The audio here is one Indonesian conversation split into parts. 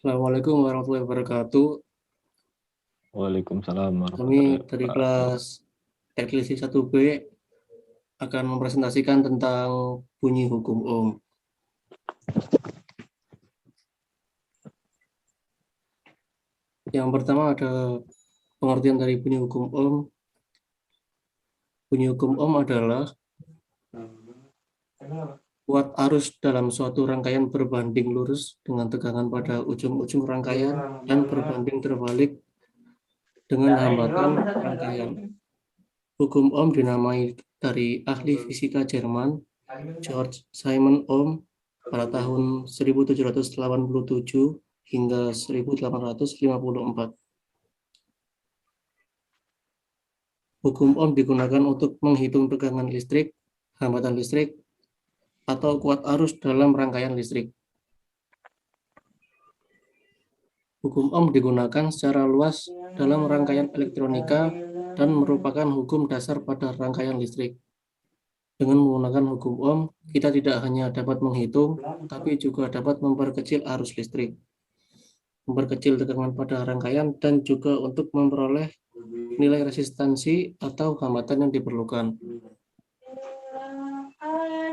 Assalamualaikum warahmatullahi wabarakatuh. Waalaikumsalam Kami warahmatullahi dari wabarakatuh. kelas Teknisi 1B akan mempresentasikan tentang bunyi hukum Ohm. Yang pertama ada pengertian dari bunyi hukum Ohm. Bunyi hukum Ohm adalah kuat arus dalam suatu rangkaian berbanding lurus dengan tegangan pada ujung-ujung rangkaian dan berbanding terbalik dengan hambatan rangkaian. Hukum Ohm dinamai dari ahli fisika Jerman George Simon Ohm pada tahun 1787 hingga 1854. Hukum Ohm digunakan untuk menghitung tegangan listrik, hambatan listrik, atau kuat arus dalam rangkaian listrik. Hukum Ohm digunakan secara luas dalam rangkaian elektronika dan merupakan hukum dasar pada rangkaian listrik. Dengan menggunakan hukum Ohm, kita tidak hanya dapat menghitung, tapi juga dapat memperkecil arus listrik, memperkecil tegangan pada rangkaian, dan juga untuk memperoleh nilai resistansi atau hambatan yang diperlukan.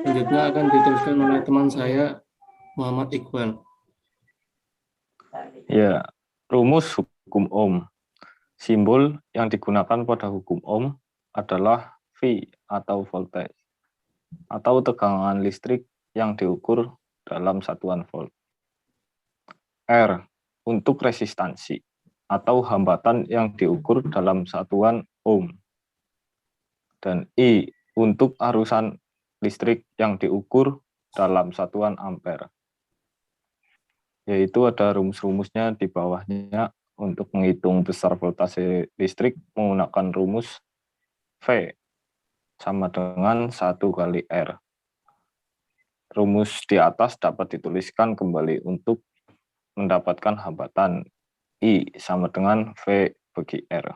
Selanjutnya akan diteruskan oleh teman saya, Muhammad Iqbal. Ya, rumus hukum Ohm. Simbol yang digunakan pada hukum Ohm adalah V atau voltage atau tegangan listrik yang diukur dalam satuan volt. R untuk resistansi atau hambatan yang diukur dalam satuan ohm. Dan I untuk arusan listrik yang diukur dalam satuan ampere. Yaitu ada rumus-rumusnya di bawahnya. Untuk menghitung besar voltase listrik menggunakan rumus V sama dengan 1 kali R. Rumus di atas dapat dituliskan kembali untuk mendapatkan hambatan I sama dengan V bagi R.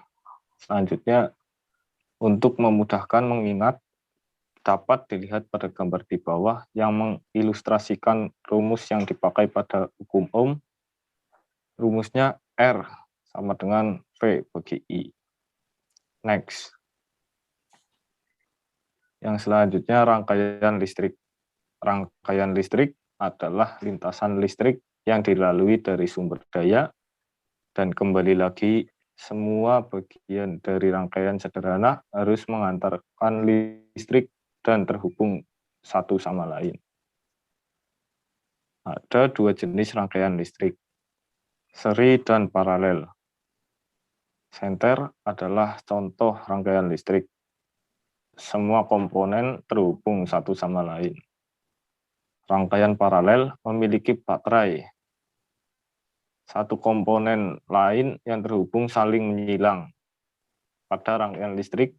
Selanjutnya, untuk memudahkan mengingat, dapat dilihat pada gambar di bawah yang mengilustrasikan rumus yang dipakai pada hukum Ohm. Rumusnya R sama dengan V bagi I. Next. Yang selanjutnya rangkaian listrik. Rangkaian listrik adalah lintasan listrik yang dilalui dari sumber daya dan kembali lagi semua bagian dari rangkaian sederhana harus mengantarkan listrik dan terhubung satu sama lain. Ada dua jenis rangkaian listrik, seri dan paralel. Senter adalah contoh rangkaian listrik. Semua komponen terhubung satu sama lain. Rangkaian paralel memiliki baterai. Satu komponen lain yang terhubung saling menyilang. Pada rangkaian listrik,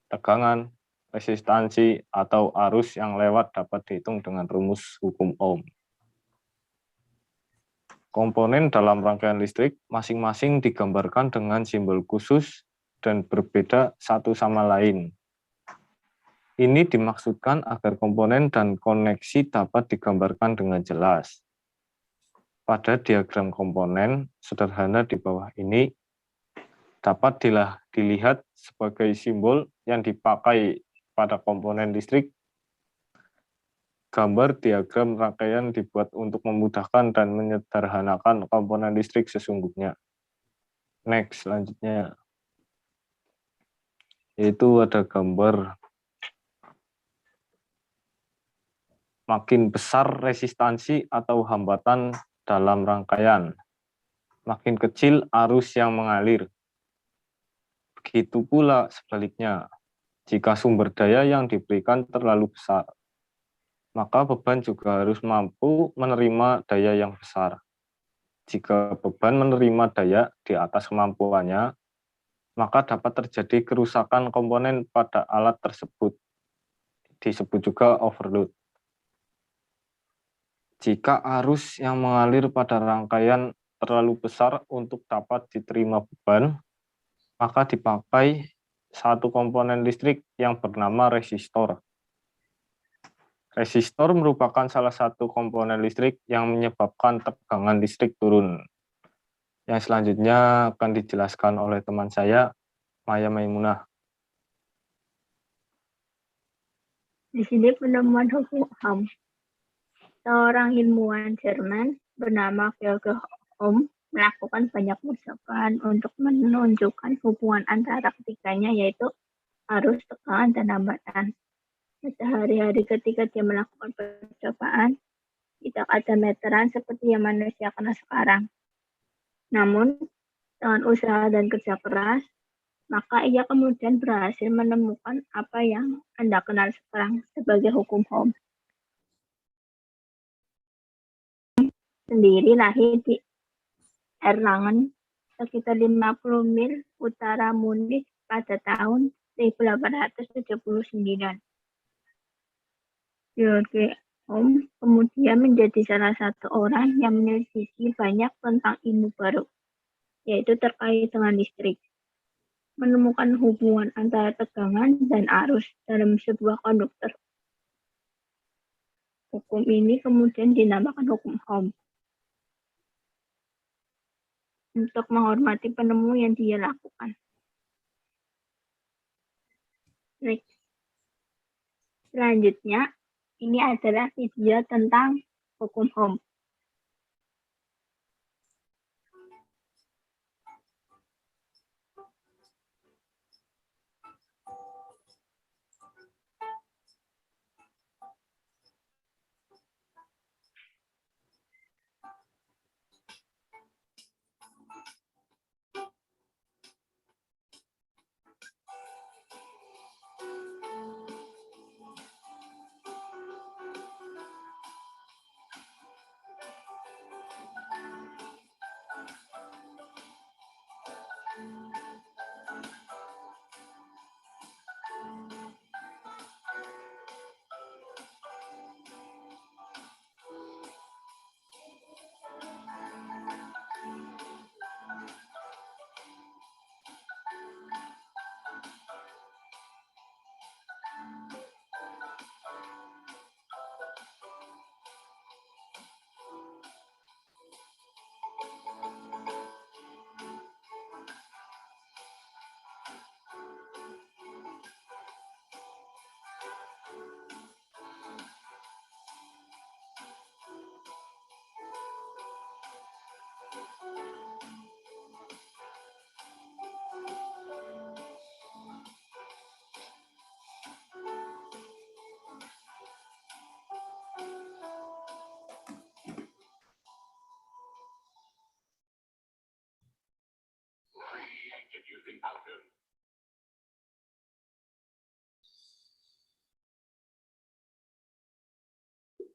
tegangan, resistansi, atau arus yang lewat dapat dihitung dengan rumus hukum Ohm. Komponen dalam rangkaian listrik masing-masing digambarkan dengan simbol khusus dan berbeda satu sama lain. Ini dimaksudkan agar komponen dan koneksi dapat digambarkan dengan jelas. Pada diagram komponen sederhana di bawah ini dapat dilihat sebagai simbol yang dipakai pada komponen listrik. Gambar diagram rangkaian dibuat untuk memudahkan dan menyederhanakan komponen listrik sesungguhnya. Next, selanjutnya. Yaitu ada gambar makin besar resistansi atau hambatan dalam rangkaian, makin kecil arus yang mengalir. Begitu pula sebaliknya, jika sumber daya yang diberikan terlalu besar, maka beban juga harus mampu menerima daya yang besar. Jika beban menerima daya di atas kemampuannya, maka dapat terjadi kerusakan komponen pada alat tersebut. Disebut juga overload. Jika arus yang mengalir pada rangkaian terlalu besar untuk dapat diterima beban, maka dipakai satu komponen listrik yang bernama resistor. Resistor merupakan salah satu komponen listrik yang menyebabkan tegangan listrik turun. Yang selanjutnya akan dijelaskan oleh teman saya, Maya Maimunah. Di sini penemuan hukum Ohm. Seorang ilmuwan Jerman bernama Georg Ohm melakukan banyak percobaan untuk menunjukkan hubungan antara ketiganya, yaitu arus, tegangan, dan hambatan. Sehari-hari ketika dia melakukan percobaan, tidak ada meteran seperti yang manusia kenal sekarang. Namun, dengan usaha dan kerja keras, maka ia kemudian berhasil menemukan apa yang Anda kenal sekarang sebagai hukum Ohm. Sendiri lahir di Erlangen, sekitar 50 mil utara Munich pada tahun 1879. Georg Ohm kemudian menjadi salah satu orang yang meneliti banyak tentang ilmu baru, yaitu terkait dengan listrik. Menemukan hubungan antara tegangan dan arus dalam sebuah konduktor. Hukum ini kemudian dinamakan hukum Ohm. Untuk menghormati penemu yang dia lakukan. Next. Selanjutnya, ini adalah video tentang hukum Ohm.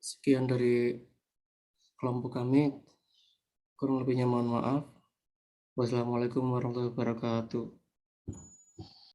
Sekian dari kelompok kami. Kurang lebihnya mohon maaf. Wassalamualaikum warahmatullahi wabarakatuh.